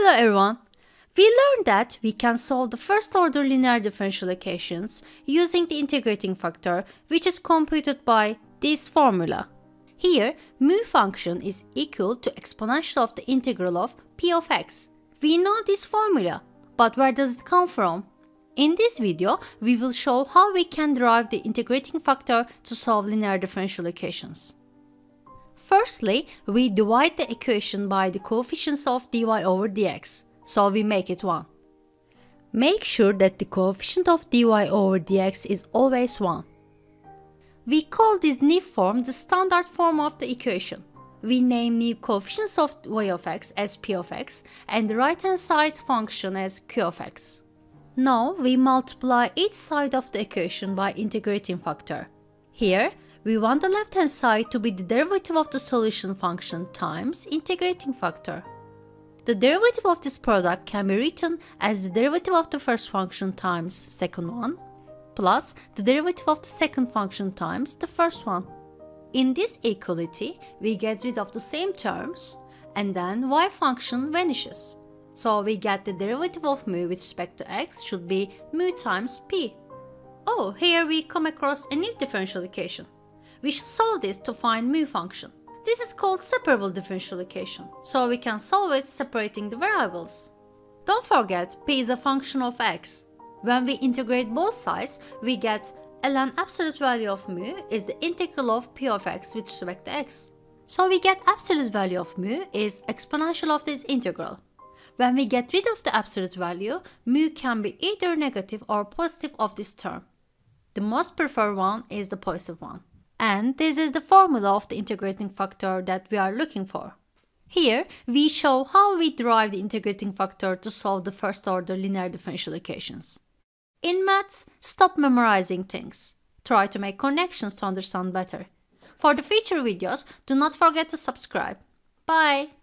Hello everyone! We learned that we can solve the first order linear differential equations using the integrating factor, which is computed by this formula. Here, mu function is equal to exponential of the integral of p of x. We know this formula, but where does it come from? In this video, we will show how we can derive the integrating factor to solve linear differential equations. Firstly, we divide the equation by the coefficients of dy over dx, so we make it 1. Make sure that the coefficient of dy over dx is always 1. We call this new form the standard form of the equation. We name new coefficients of y of x as p of x and the right hand side function as q of x. Now we multiply each side of the equation by integrating factor. Here, we want the left hand side to be the derivative of the solution function times integrating factor. The derivative of this product can be written as the derivative of the first function times second one, plus the derivative of the second function times the first one. In this equality, we get rid of the same terms, and then y function vanishes. So we get the derivative of mu with respect to x should be mu times p. Oh, here we come across a new differential equation. We should solve this to find mu function. This is called separable differential equation, so we can solve it separating the variables. Don't forget, p is a function of x. When we integrate both sides, we get ln absolute value of mu is the integral of p of x with respect to x. So we get absolute value of mu is exponential of this integral. When we get rid of the absolute value, mu can be either negative or positive of this term. The most preferred one is the positive one. And this is the formula of the integrating factor that we are looking for. Here, we show how we derive the integrating factor to solve the first order linear differential equations. In maths, stop memorizing things. Try to make connections to understand better. For the future videos, do not forget to subscribe. Bye!